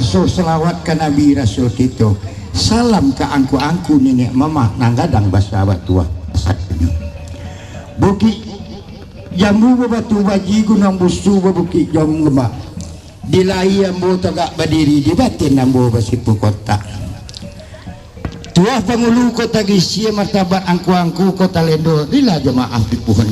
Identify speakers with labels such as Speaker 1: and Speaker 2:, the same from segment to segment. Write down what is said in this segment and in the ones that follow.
Speaker 1: waso selawat ke Nabi Rasul kita. Salam ke angku-angku nenek mama nanggadang bahasa tua. Bukit jambu batu baji gunung busu bukit jom lembah. Dilai ambo tagak berdiri di batin ambo basipu kota. Tuah pengulu kota Gisia martabat angku-angku kota Lendo lila jemaah pipuhan.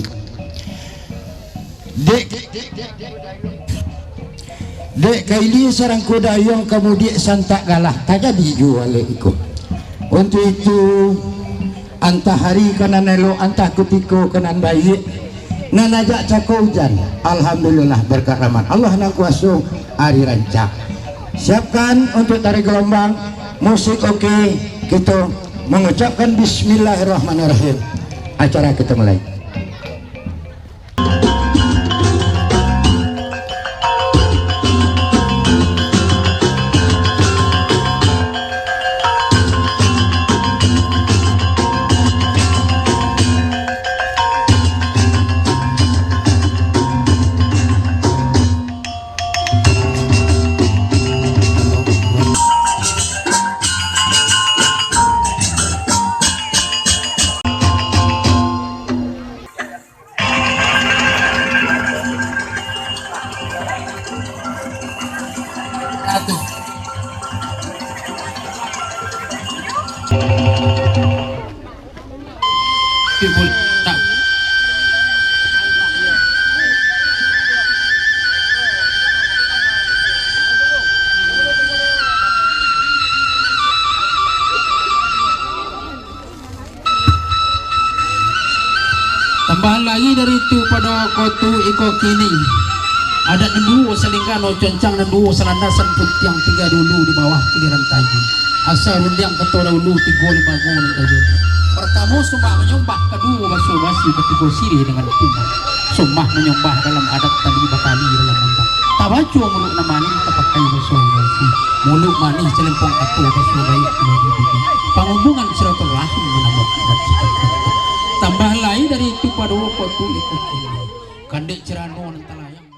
Speaker 1: Dek kaili sarang kudayong kemudian santak galah tak jadi jual ikut. Untuk itu antah hari kanan elo antah kutiko kanan bayi nanajak cakau hujan. Alhamdulillah berkat rahmat Allah nang kuasa hari rancak. Siapkan untuk tarik gelombang musik oke, kita mengucapkan bismillahirrahmanirrahim. Acara kita mulai.
Speaker 2: Tambahan lagi dari itu pada kotu iko kini ada nendu selingkano concang nendu selandasan putih yang tiga dulu di bawah kiliran taji asal rundiang ketua dulu 35 gol taji. Pertama sumpah menyembah, kedua basuh basi ketiga sirih dengan timah. Sumpah menyembah dalam adat tadi batali dalam mantap. Tabacu mulut namani terpakai basuh basi. Mulut manis celempong ketua basuh baik dua bibi. Penghubungan silaturahim menambah adat seperti itu. Tambah lain dari itu pada waktu itu kandek cerano nantalayang.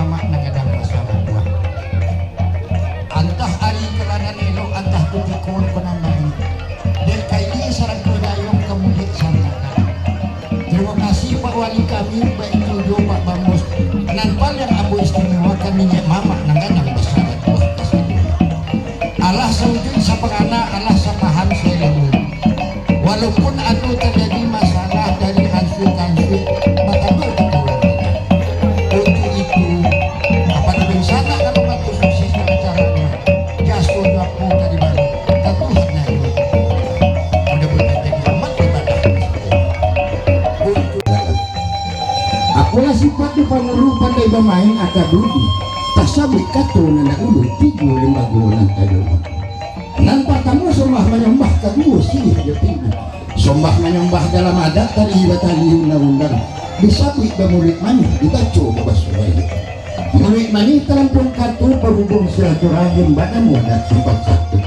Speaker 1: mama nangadang masalah buah antah ari kelana nelo antah kutikon penambahan dan kaili sarang kudayong kemudian sangat. Terima kasih Pak Wali kami baik tujuh Pak Bamus nanpal yang abu istimewa kami nya mama nangadang masalah buah Allah saujud sapangana Allah sapahan selalu walaupun anu terjadi masalah dari konflik maka berketurunan untuk itu apa lebih sana kalau bantu sukses acaranya jasur aku dari baru Tuhan itu mudah-mudahan jadi amat ibadah akulah sifat di panuru pandai bermain akabudi tak sabik kato nana ulu tiga lima gulan tadi nampak kamu sombah menyembah kamu sih jepina sombah menyembah dalam adat tadi batali undang-undang disabik bemulit manih dibaca babasubai mulit manih telampung katu perhubung silaturahim badamu dan sempat satu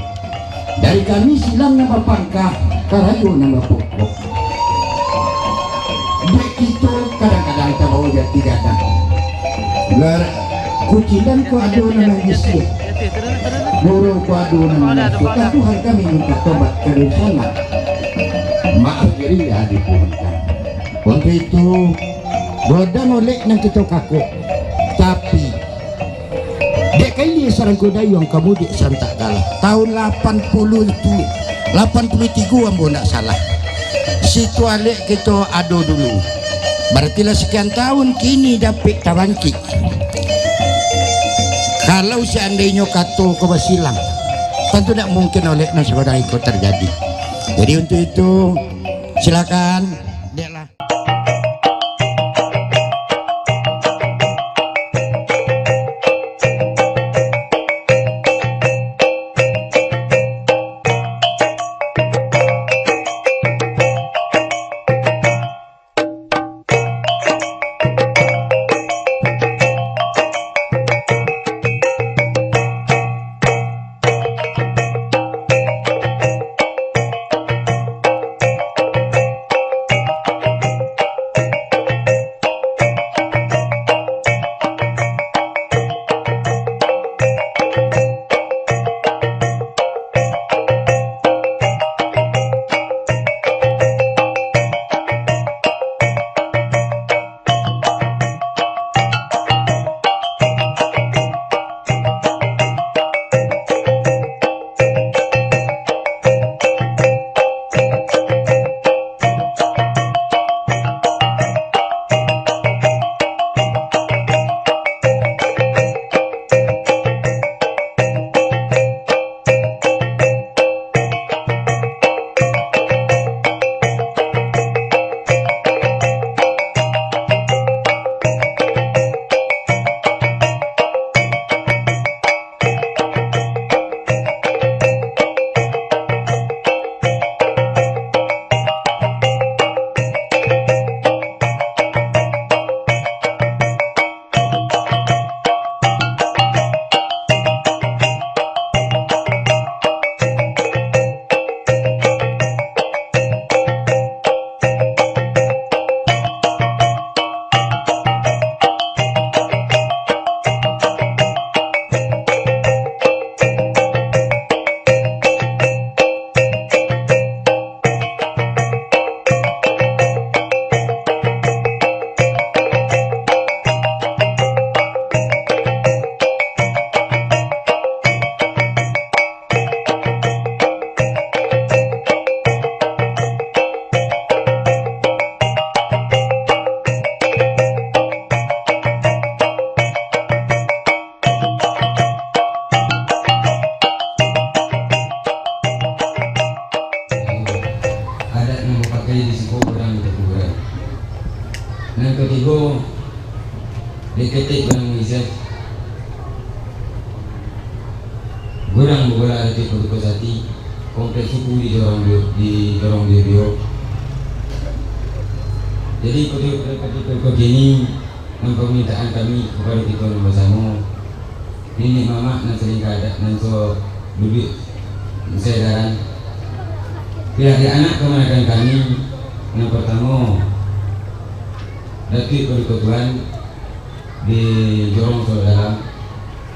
Speaker 1: dari kami silang nama pangkah karayo nama pokok dek itu kadang-kadang tak bawa jati gada kucilan ko adonan ng isip burung ko adonan ng isip Tuhan kami minta tobat dari sana maaf diri ya di Tuhan kami waktu itu bodoh nolek ng kita kako tapi dek kaili sarang kudayong kamu di Santa Gala tahun 80 itu 83 ambo nak salah situ alek kita ado dulu berarti lah sekian tahun kini dapat tawangkik. Kalau seandainya kato kebasilang tentu tidak mungkin oleh saudara ikut terjadi. Jadi untuk itu silakan deklah.
Speaker 3: ketiga diketik barang misal gurang bola ada di sati kompleks suku di dorong dia jadi ketika begini permintaan kami kepada kita bersama ini mama dan sering kada dan so duduk sedaran pihak anak kemenangan kami yang pertama Datuk Perikutuan di Jorong Dalam.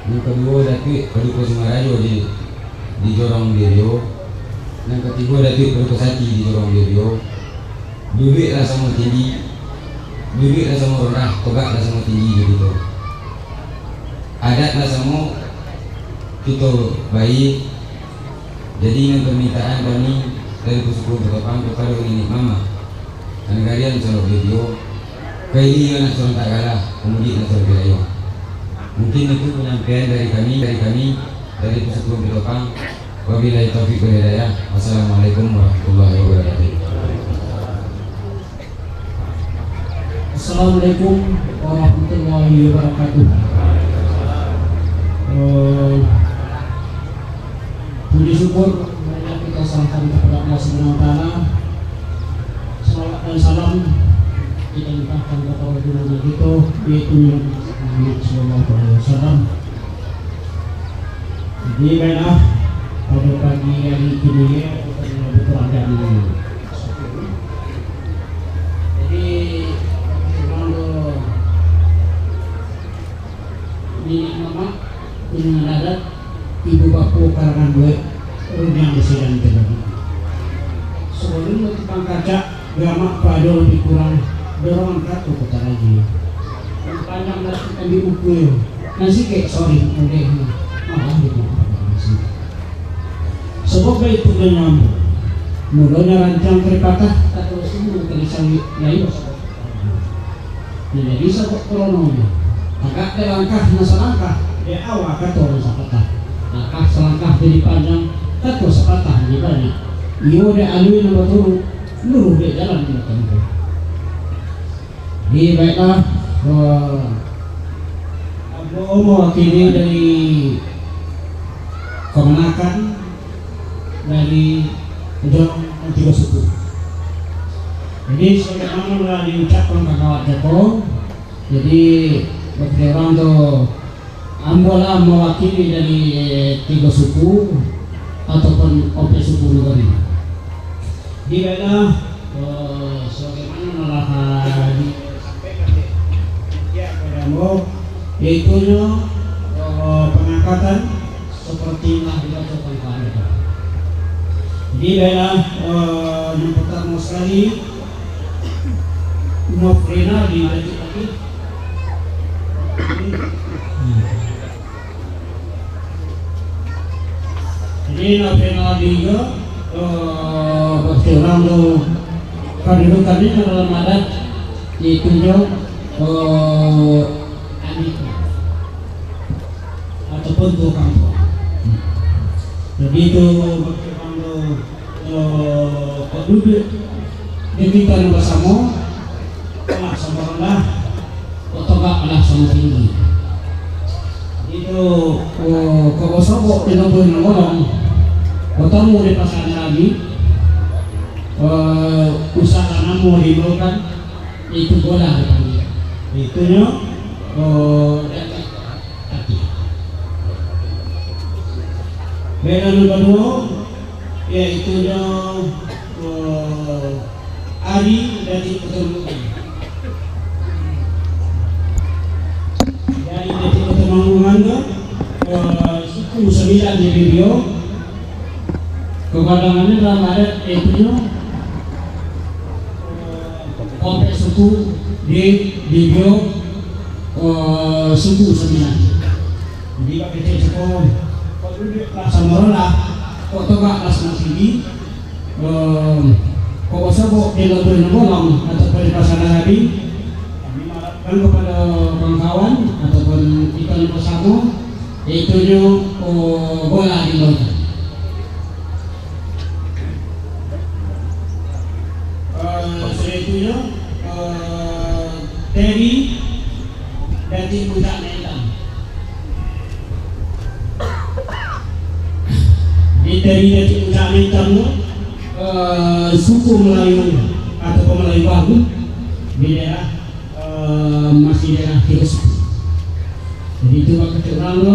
Speaker 3: Yang kedua Datuk Paduka Sumarajo di Jorong Derio. Yang ketiga Datuk Paduka Sati di Jorong Derio. Duduklah sama tinggi, duduklah sama rendah, tegaklah sama tinggi gitu. Adatlah sama kita baik. Jadi dengan permintaan kami dari Pusku Bertopang kepada ini Mama dan kalian selalu video kaili anak seorang tak kalah kemudian nak wilayah. Mungkin itu penyampaian dari kami dari Pusku Bertopang. Wabillahi taufiq wal hidayah. Wassalamualaikum warahmatullahi wabarakatuh.
Speaker 2: Assalamualaikum warahmatullahi wabarakatuh. Puji syukur marilah kita serahkan kepada Allah Subhanahu wa taala. Salawat dan salam kita limpahkan kepada junjungan kita yaitu Muhammad sallallahu alaihi wasallam. Jadi baiklah pada pagi hari ini kita berkeradaan ini. Jadi kalau ini mama dengan adat ibu bapu karangan duit yang disediakan tadi. Sebelum tukang kaca gamak pada lebih kurang dorong kartu kota lagi. Yang panjang dari kita di buku nasi kek sorry udah malah gitu. Sebab itu dengan mulanya rancang keripatah atau semua kerisau lain. Jadi sebab krononya agak terangkah nasa langkah di awal kata orang sapatah. Langkah selangkah jadi panjang, kata sepatah jadi banyak. Iyo dia alui nama turun, luruh dia jalan di tempat. Di baiklah, Abu mewakili dari kemenakan dari Jorong Tiga Suku. Jadi sebagaimana telah diucapkan Kakak Joko, jadi bagi orang tuh ambola mewakili dari tiga suku ataupun OP suku negeri. Di mana sebagaimana telah disampaikan ya padamu, yaitu pengangkatan seperti yang dilakukan kemarin. Di mana yang pertama sekali Nofrina di lagi. Jadi nasional juga orang tuh kedudukannya dalam adat ditunjuk adik ataupun tukang. Jadi itu orang tuh penduduk diminta bersama kalah sama rendah atau kalah sama tinggi. Itu kalau sobok di nolong ketemu di pasar lagi usaha namu dimulakan itu boleh dipanggil itunya hati beda kedua yaitu Ari dari keturunan dari keturunan suku 9 di video kepadangannya dalam adat yaitu kompleks suku di video suku 9. Jadi pakai cek sama lah kok tegak langsung tinggi kok sebut di lebih bolong atau pada pasar hari kami mengharapkan kepada kawan ataupun ikan bersama yaitu bola di bawah. Selanjutnya Teri dari Budak Nelang. Di Teri dari Budak Nelang suku Melayu atau Melayu Bahu di daerah masih daerah Kiros. Jadi itu kecuali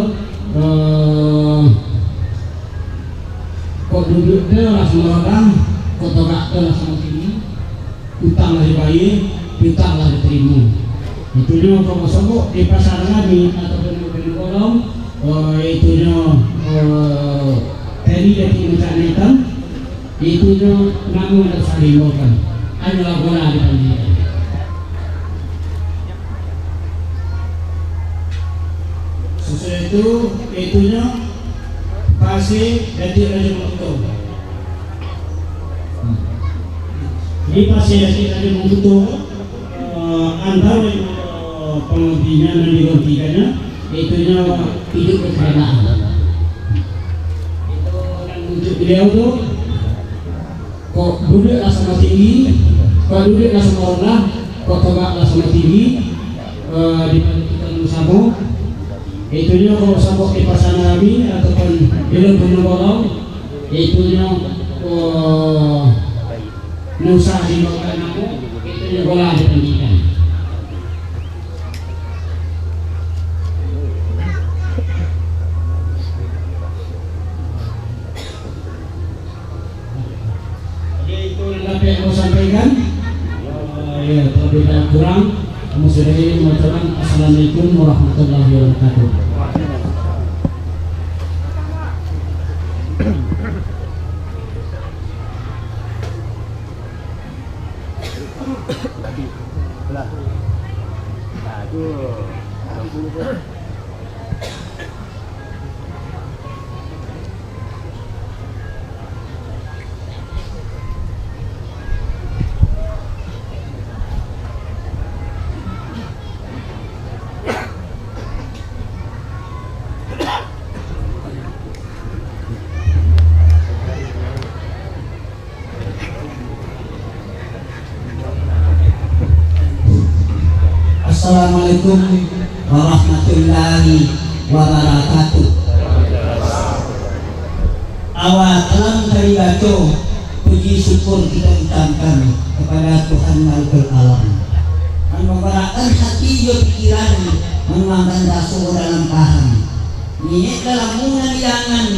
Speaker 2: kok duduknya langsung orang, kok togak langsung tinggi. Utang lah dibayar, utang lah diterima.
Speaker 4: Itu nyo sama-sama di pasar kami ataupun di kolom itu nyo tadi jadi macam hitam itu nyo namun ada salimbokan adalah bola di panjang. Sesudah itu nyo pasti jadi raja Muto. Ini pasti jadi raja Muto antara pengertiannya dan digantikannya itu nyawa hidup berkenaan. Itu dan untuk beliau tuh kok duduklah sama tinggi, kok duduklah sama rendah, kok tegaklah sama tinggi di kita bersama. Itu nyawa kalau sabuk di pasangan kami ataupun di lembut bolong itu nyawa nusa di bawah namu itu nyawa bola dipendidikan. Yang mau sampaikan ya terlebih dan kurang kamu sudah ini mengucapkan assalamualaikum warahmatullahi wabarakatuh.
Speaker 5: Assalamualaikum warahmatullahi wabarakatuh. Awal alam kali baca puji syukur kita ucapkan kepada Tuhan Maha Alam. Memperbarakkan hati dan pikiran, menguangkan rasa dalam paham. Niat dalam menganiangan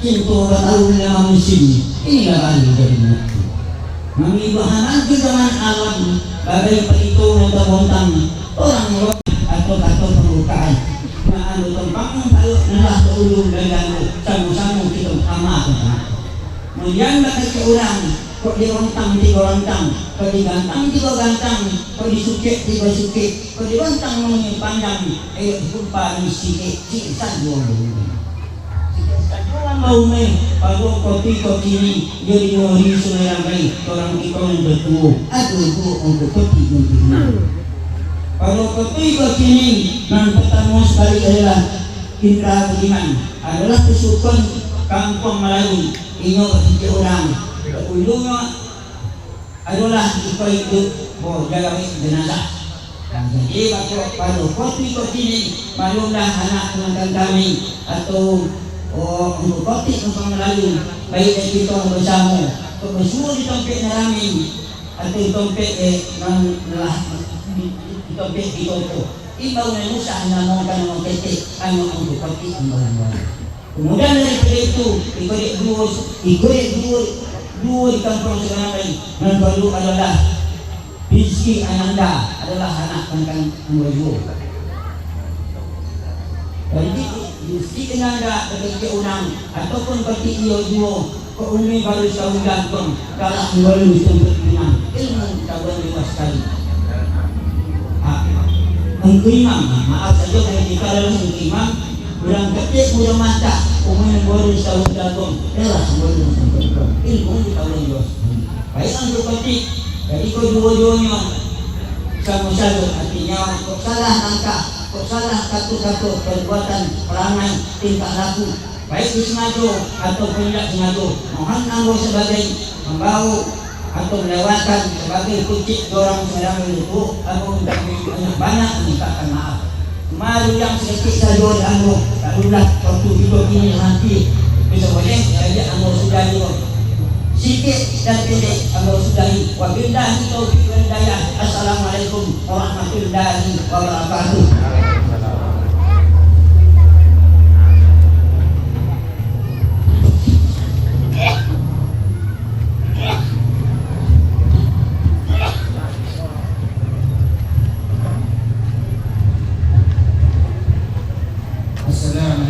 Speaker 5: cinta bertahu dalam musim. Inilah kali dari mati. Mengibahkan kejaman alam bagai perhitungan terbentang orang atau pembukaan. Anu tempang tahu nalah ulung dan sama-sama kita amalkan. Kemudian bagai ke orang kok dirontang tiga rontang, kok digantang tiga gantang, kok disukit tiga sukit, kok dirontang mengini panjang. Ayo jumpa di sikit saja. Orang mau main, kalau kopi ini jadi hari sungai ramai orang kita yang bertua. Aduh bu, untuk kopi ini. Kalau kopi ini yang pertama sekali adalah Indra Budiman, adalah kesukaan kampung Melayu. Ini berarti orang. Ujungnya adalah kita hidup jaga jenazah. Jadi kalau kopi ini maklumlah anak teman kami atau untuk kopi kampung Melayu baik dari kita bersama bersuara di tempat narami atau di tempat di tempat di toko ibaw na musa na mga kanong kete ano untuk kopi ang barang-barang. Kemudian daripada itu ikurit dua di kampung sekarang yang baru adalah Rizki Ananda adalah anak kangkang Amboyo. Jadi Rizki Ananda ketika orang ataupun ketika ia dua keumi baru setahun gantung kalau baru disebut dengan ilmu tahun luas sekali. Imam, maaf saja saya dikatakan imam kurang kecil kurang mata umumnya baru setahun gantung adalah baru ilmu di tahun luas. Baik untuk ketik jadi kedua-duanya sama-sama artinya kok salah langkah, kok salah satu-satu perbuatan perangai tingkah laku baik disengaja atau tidak sengaja mohon anggo sebagai membawa atau melewatkan sebagai kucing dorong sedang itu atau banyak mintakan maaf. Kemarin yang sedikit saja dianggo lalulah waktu hidup ini nanti bisa boleh jadi anggo sudah hidup sikit dan pendek anggo sudahi wabillahi taufiq wal hidayah. Assalamualaikum warahmatullahi wabarakatuh.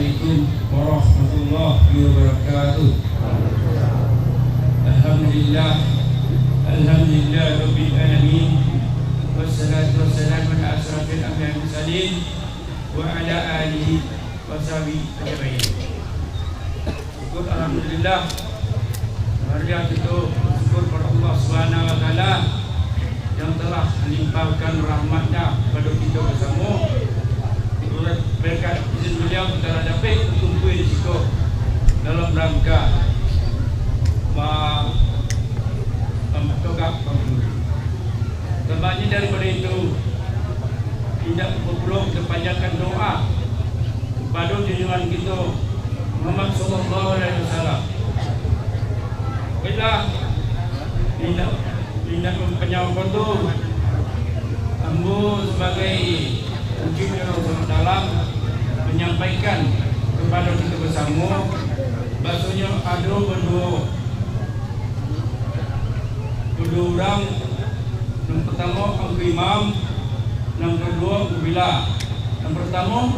Speaker 6: Assalamualaikum warahmatullahi wabarakatuh. Alhamdulillah Rabbil alamin. Wassalatu wassalamu ala asrafil anbiya'i wal mursalin wa ala alihi wa sahbihi ajma'in. Syukur alhamdulillah. Hari itu syukur kepada Allah Subhanahu wa taala yang telah melimpahkan rahmatnya kepada kita bersama. Berkat izin beliau kita dapat berkumpul di situ dalam rangka mempertogak pemilu. Sebabnya daripada itu tidak perlu kita panjangkan doa kepada junjungan kita Muhammad sallallahu alaihi wasallam. Kita tidak mempenyawkan tu ambo sebagai mungkin orang dalam menyampaikan kepada kita bersama bahasanya ada berdua orang. Yang pertama Angku Imam, yang kedua Angku Bila. Yang pertama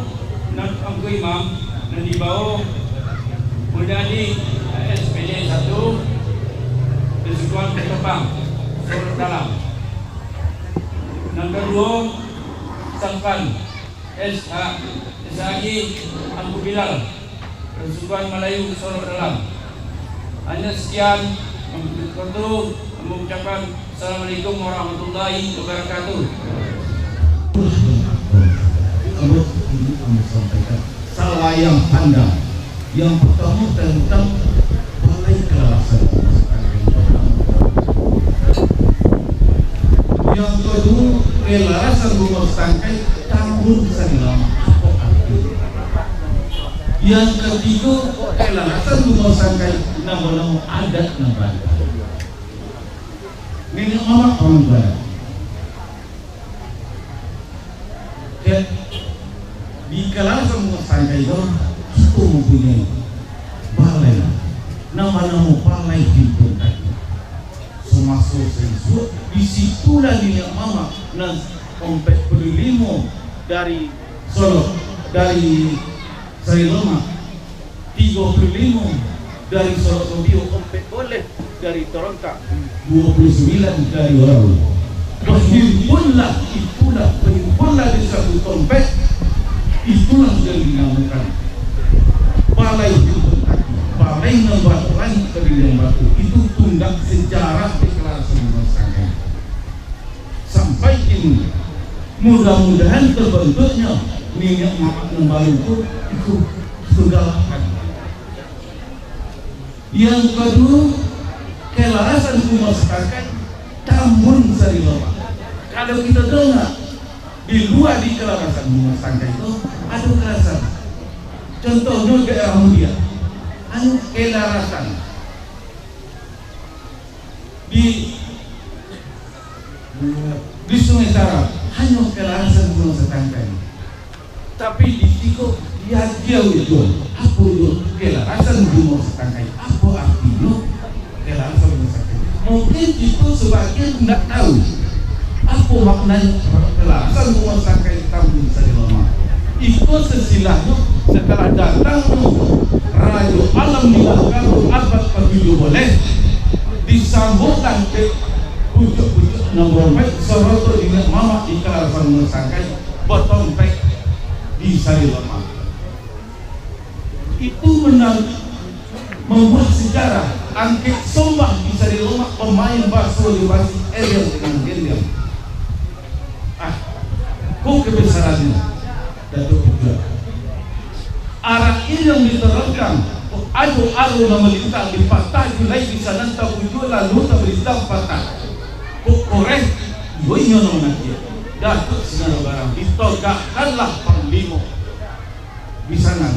Speaker 6: Angku Imam yang dibawa menjadi SPD 1 Persekutuan Ketepang Solo Dalam. Yang kedua Sangkan SHG Angku Bilal Persekutuan Melayu Solo Dalam. Hanya sekian, mengucapkan Assalamualaikum warahmatullahi wabarakatuh.
Speaker 7: Kami sampaikan salah yang pandang. Yang pertama tentang balai kelarasan. Yang kedua kelarasan rumah tangkai tahun selama. Yang ketiga kelarasan rumah tangkai nama-nama adat nabati. Nenek mama orang barat. Di kelarasan rumah tangkai itu kita mempunyai balai. Nama-nama balai himpun tadi. Semasa sensur di situlah nenek mama dan kompet pelilimo dari Solo, dari Sari Lemak, 35 dari Solo Sobio, kompet boleh dari Toronto, 29 dari Waru. Berhimpunlah, berhimpunlah di satu kompet. Itulah yang dinamakan balai himpun tadi. Balai Nembatu Langit Kedirian Batu itu tunggak sejarah deklarasi Nusantara. Sampai ini mudah-mudahan terbentuknya minyak mamak Nembalu itu galakkan. Yang kedua kelarasan Kumas Kakai Tambun Sari Lemak. Kalau kita dengar di luar di kelarasan Kumas Kakai itu ada kelarasan. Contohnya daerah Mulia, ada kelarasan di Sungai Sarap, hanya kelarasan Kumas Kakai. Tapi di Tiko dia itu apa itu kelarasan Kumas Kakai? Apa artinya kelarasan Kumas Kakai? Mungkin itu sebagian tidak tahu apa maknanya kelarasan Kumas Kakai Tambun Sari Lemak. Itu sesilahnya setelah datang Raja Alam Nilahkan abad ke-7 boleh disambutkan ke pucuk-pucuk nombor Soroto dengan mama di kelarasan Kumas Kakai botompek di Sari Lemak. Itu membuat sejarah. Angkit Sombah di Sari Lemak pemain bakso di Basi Eliam dengan Eliam. Kok kebesarannya Datuk juga. Arah ini yang diterangkan. Adu nama lintang di patah julai di sana tak wujud lalu tak berintang patah. Kok korek boynya nama nanti. Datuk Sinar Barang ditogakkanlah Panglima di sana.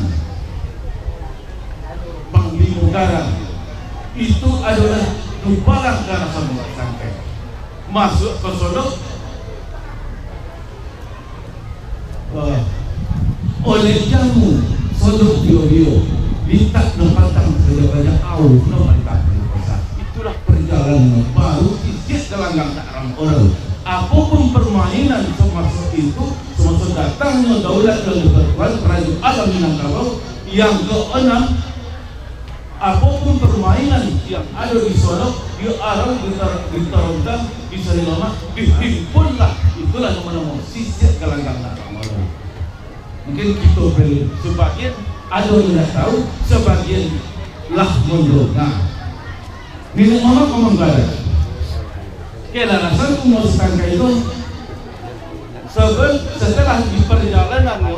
Speaker 7: Panglima Garang itu adalah Nubalang Kelarasan sampai masuk ke Solo oleh jamu Solo Bio minta nempatang sudah banyak awal nempatang itulah perjalanan baru ikut gelanggang tak orang. Apapun permainan semasa itu, semasa datangnya daulat dan persekutuan Raja Alam Minangkabau Yang keenam, apapun permainan yang ada di sana, dia arang ditaruhkan di sari lama, dihimpunlah. Itulah nama-nama sisir galanggang nama. Mungkin kita beli sebagian ada yang tidak tahu, sebagian lah mundur. Nah, nenek mama ngomong gada. Kelarasan umur setangga itu setelah di perjalanannya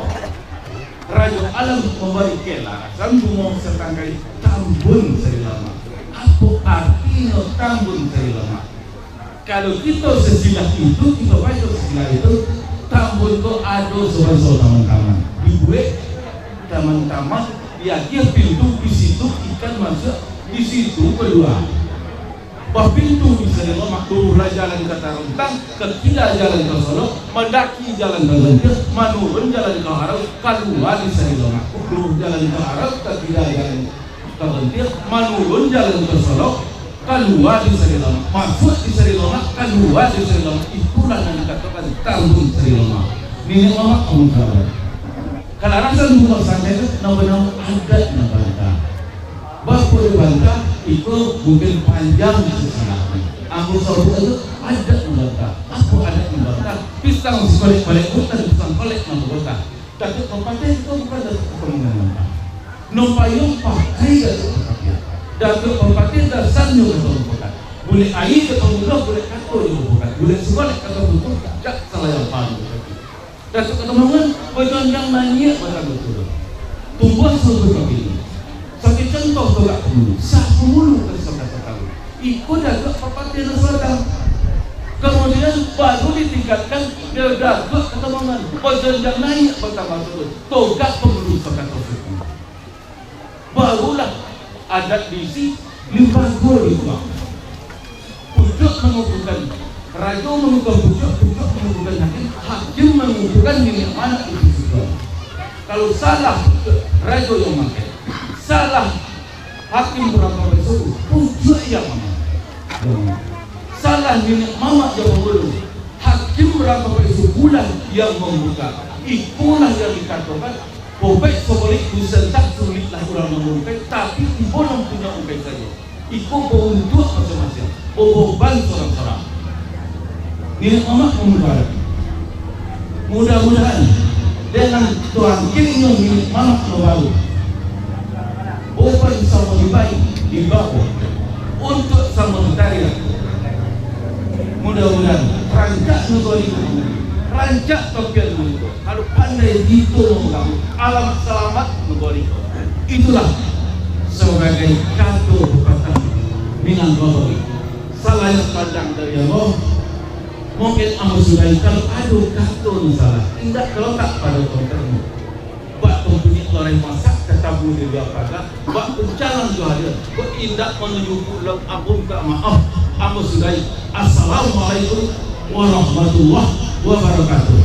Speaker 7: Raja Alam memberi kelarasan umur setangga itu tambun seri lama. Apa artinya tambun seri lama? Kalau kita sesilah itu, kita baca sesilah itu, tambun itu ada soal-soal taman-taman. Dibuat taman-taman, dia pintu di situ ikan masuk di situ kedua. Bah pintu di sana turunlah jalan ke Taruntang, ketiga jalan ke Solo, mendaki jalan ke Lentir, menurun jalan ke Harau, keluar di sana turun jalan ke Harau, ketiga jalan ke Lentir, menurun jalan ke Solo, keluar di sana masuk di sana, keluar di sana. Itulah yang dikatakan Tambun Sri-Lama. Nenek mama kamu tahu. Kalau rasa rumah santai itu nama-nama adat yang bantah. Bapak bantah itu mungkin panjang sesuatu. Aku selalu itu adat membantah. Aku adat membantah. Pisang balik hutan, pisang balik nama kota. Tapi tempatnya itu bukan dari kemenangan bantah. Nompayung pakai dari tempatnya. Dan tempatnya dasarnya ketemu kota. Boleh air ketemu kota, boleh kato di kota. Boleh sekolah ketemu kota. Tak salah yang paling. Dan ketemuan bagian yang nanya pada betul. Tumbuh seluruh kaki. Sakit contoh tu tak perlu. Sah pemulu ke sampai tahu. Ikut dah ke perpatian selatan. Kemudian baru ditingkatkan dia dah ke ketemuan. Bagian yang naik pertama tu. Togak pemulu sampai tahu. Barulah adat diisi 5 gol itu. Pucuk mengumpulkan raja mengumpulkan pucuk mengumpulkan hakim mengumpulkan minyak mana itu juga. Kalau salah raja yang makan, salah hakim berapa besok pucuk yang mana. Salah minyak mama yang belum hakim berapa besok bulan yang membuka. Itulah yang dikatakan Bobek seboleh disentak sulitlah orang membuka, tapi bolong punya buka saja. Ikut untuk macam-macam, beban seorang-seorang. Nenek mama memudahkan. Mudah-mudahan dengan Tuhan kini nenek mama baru. Beban sama dibaik, dibawa untuk sama mentari. Mudah-mudahan rancak negara itu. Rancak topian itu. Kalau pandai itu kamu alam selamat negeri. Itulah sebagai kado bukatan Minangkabau. Salah yang pandang dari Allah. Mungkin kamu sudah kalau ada kado salah. Tidak terletak pada kontermu. Buat punya orang masak ketabu di dia pada. Buat pencalang tu ada. Buat indak menuju pulau ampun tak maaf. Kamu sudah. Assalamualaikum warahmatullahi wabarakatuh.